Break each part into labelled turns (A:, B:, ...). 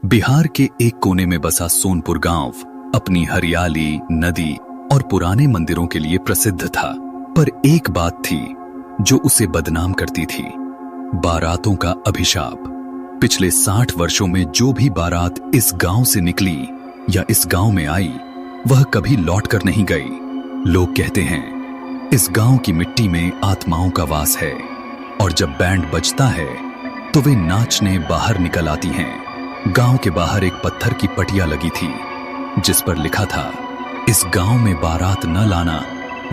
A: बिहार के एक कोने में बसा सोनपुर गांव अपनी हरियाली, नदी और पुराने मंदिरों के लिए प्रसिद्ध था। पर एक बात थी जो उसे बदनाम करती थी, बारातों का अभिशाप। पिछले 60 वर्षों में जो भी बारात इस गांव से निकली या इस गांव में आई, वह कभी लौट कर नहीं गई। लोग कहते हैं इस गांव की मिट्टी में आत्माओं का वास है, और जब बैंड बजता है तो वे नाचने बाहर निकल आती हैं। गांव के बाहर एक पत्थर की पटिया लगी थी जिस पर लिखा था, इस गांव में बारात न लाना,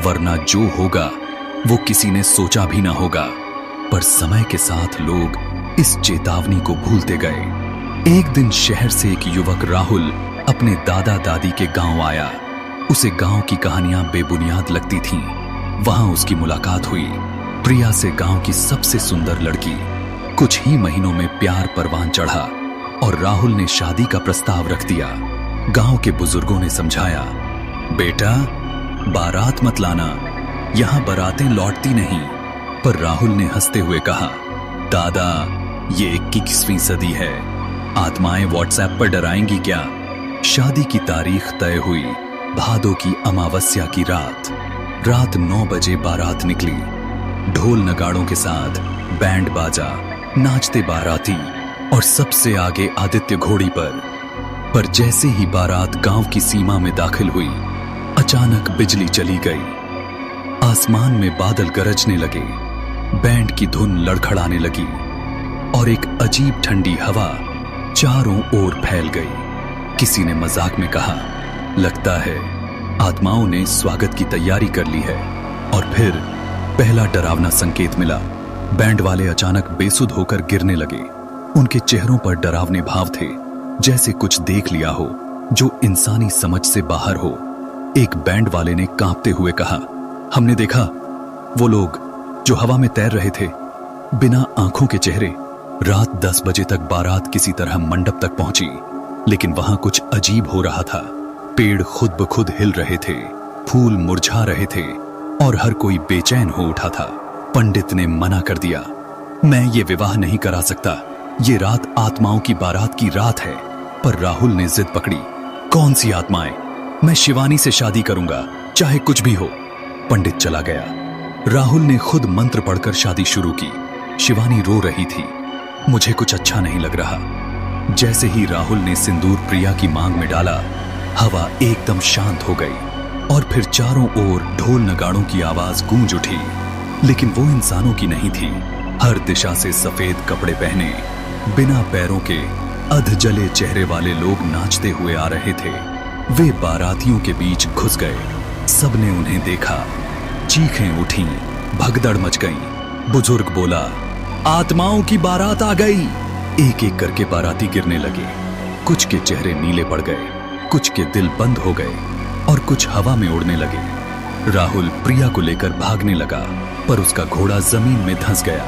A: वरना जो होगा वो किसी ने सोचा भी ना होगा। पर समय के साथ लोग इस चेतावनी को भूलते गए। एक दिन शहर से एक युवक राहुल अपने दादा दादी के गांव आया। उसे गांव की कहानियां बेबुनियाद लगती थीं। वहां उसकी मुलाकात हुई प्रिया से, गांव की सबसे सुंदर लड़की। कुछ ही महीनों में प्यार परवान चढ़ा और राहुल ने शादी का प्रस्ताव रख दिया। गांव के बुजुर्गों ने समझाया, बेटा बारात मत लाना, यहां बारातें लौटती नहीं। पर राहुल ने हंसते हुए कहा, दादा ये 21वीं सदी है, आत्माएं व्हाट्सएप पर डराएंगी क्या। शादी की तारीख तय हुई भादों की अमावस्या की रात 9 बजे बारात निकली। ढोल नगाड़ों के साथ बैंड बाजा, नाचते बाराती और सबसे आगे आदित्य घोड़ी पर जैसे ही बारात गांव की सीमा में दाखिल हुई, अचानक बिजली चली गई। आसमान में बादल गरजने लगे, बैंड की धुन लड़खड़ाने लगी और एक अजीब ठंडी हवा चारों ओर फैल गई। किसी ने मजाक में कहा, लगता है आत्माओं ने स्वागत की तैयारी कर ली है। और फिर पहला डरावना संकेत मिला। बैंड वाले अचानक बेसुध होकर गिरने लगे। उनके चेहरों पर डरावने भाव थे, जैसे कुछ देख लिया हो जो इंसानी समझ से बाहर हो। एक बैंड वाले ने कांपते हुए कहा, हमने देखा वो लोग जो हवा में तैर रहे थे, बिना आंखों के चेहरे। रात 10 बजे तक बारात किसी तरह मंडप तक पहुंची, लेकिन वहां कुछ अजीब हो रहा था। पेड़ खुद ब खुद हिल रहे थे, फूल मुरझा रहे थे और हर कोई बेचैन हो उठा था। पंडित ने मना कर दिया, मैं ये विवाह नहीं करा सकता, ये रात आत्माओं की बारात की रात है। पर राहुल ने जिद पकड़ी, कौन सी आत्माएं, मैं शिवानी से शादी करूंगा, चाहे कुछ भी हो। पंडित चला गया। राहुल ने खुद मंत्र पढ़कर शादी शुरू की। शिवानी रो रही थी, मुझे कुछ अच्छा नहीं लग रहा। जैसे ही राहुल ने सिंदूर प्रिया की मांग में डाला, हवा एकदम शांत हो गई और फिर चारों ओर ढोल नगाड़ों की आवाज गूंज उठी। लेकिन वो इंसानों की नहीं थी। हर दिशा से सफेद कपड़े पहने, बिना पैरों के, अध जले चेहरे वाले लोग नाचते हुए आ रहे थे। वे बारातियों के बीच घुस गए। सबने उन्हें देखा, चीखें उठीं, भगदड़ मच गई। बुजुर्ग बोला, आत्माओं की बारात आ गई। एक एक करके बाराती गिरने लगे। कुछ के चेहरे नीले पड़ गए, कुछ के दिल बंद हो गए और कुछ हवा में उड़ने लगे। राहुल प्रिया को लेकर भागने लगा, पर उसका घोड़ा जमीन में धंस गया।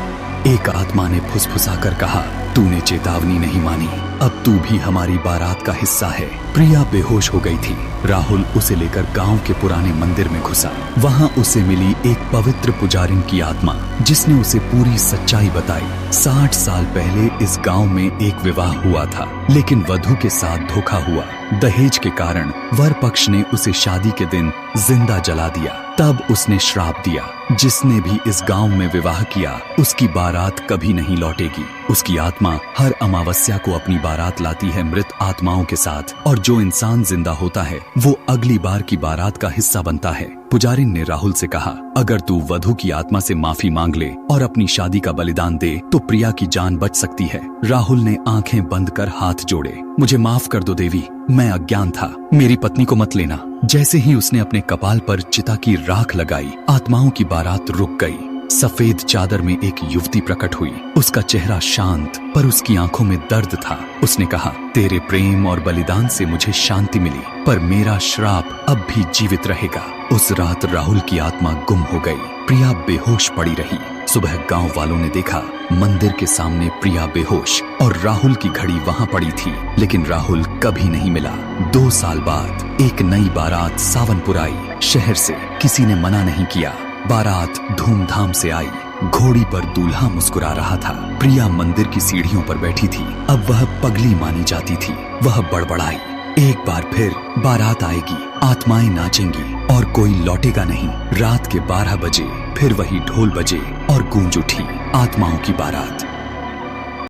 A: एक आत्मा ने फुसफुसाकर कहा, तूने चेतावनी नहीं मानी, अब तू भी हमारी बारात का हिस्सा है। प्रिया बेहोश हो गई थी। राहुल उसे लेकर गांव के पुराने मंदिर में घुसा। वहां उसे मिली एक पवित्र पुजारिन की आत्मा, जिसने उसे पूरी सच्चाई बताई। 60 साल पहले इस गांव में एक विवाह हुआ था, लेकिन वधू के साथ धोखा हुआ। दहेज के कारण वर पक्ष ने उसे शादी के दिन जिंदा जला दिया। तब उसने श्राप दिया, जिसने भी इस गांव में विवाह किया उसकी बारात कभी नहीं लौटेगी। उसकी आत्मा हर अमावस्या को अपनी बारात लाती है मृत आत्माओं के साथ, और जो इंसान जिंदा होता है वो अगली बार की बारात का हिस्सा बनता है। पुजारिन ने राहुल से कहा, अगर तू वधू की आत्मा से माफी मांग ले और अपनी शादी का बलिदान दे तो प्रिया की जान बच सकती है। राहुल ने आंखें बंद कर हाथ जोड़े, मुझे माफ कर दो देवी, मैं अज्ञान था, मेरी पत्नी को मत लेना। जैसे ही उसने अपने कपाल पर चिता की राख लगाई, आत्माओं की बारात रुक गई। सफेद चादर में एक युवती प्रकट हुई। उसका चेहरा शांत, पर उसकी आंखों में दर्द था। उसने कहा, तेरे प्रेम और बलिदान से मुझे शांति मिली, पर मेरा श्राप अब भी जीवित रहेगा। उस रात राहुल की आत्मा गुम हो गई। प्रिया बेहोश पड़ी रही। सुबह गांव वालों ने देखा, मंदिर के सामने प्रिया बेहोश और राहुल की घड़ी वहां पड़ी थी, लेकिन राहुल कभी नहीं मिला। 2 साल बाद एक नई बारात सावनपुर आई। शहर से किसी ने मना नहीं किया। बारात धूमधाम से आई। घोड़ी पर दूल्हा मुस्कुरा रहा था। प्रिया मंदिर की सीढ़ियों पर बैठी थी। अब वह पगली मानी जाती थी। वह बड़बड़ाई, एक बार फिर बारात आएगी, आत्माएं नाचेंगी और कोई लौटेगा नहीं। रात के 12 बजे फिर वही ढोल बजे और गूंज उठी आत्माओं की बारात।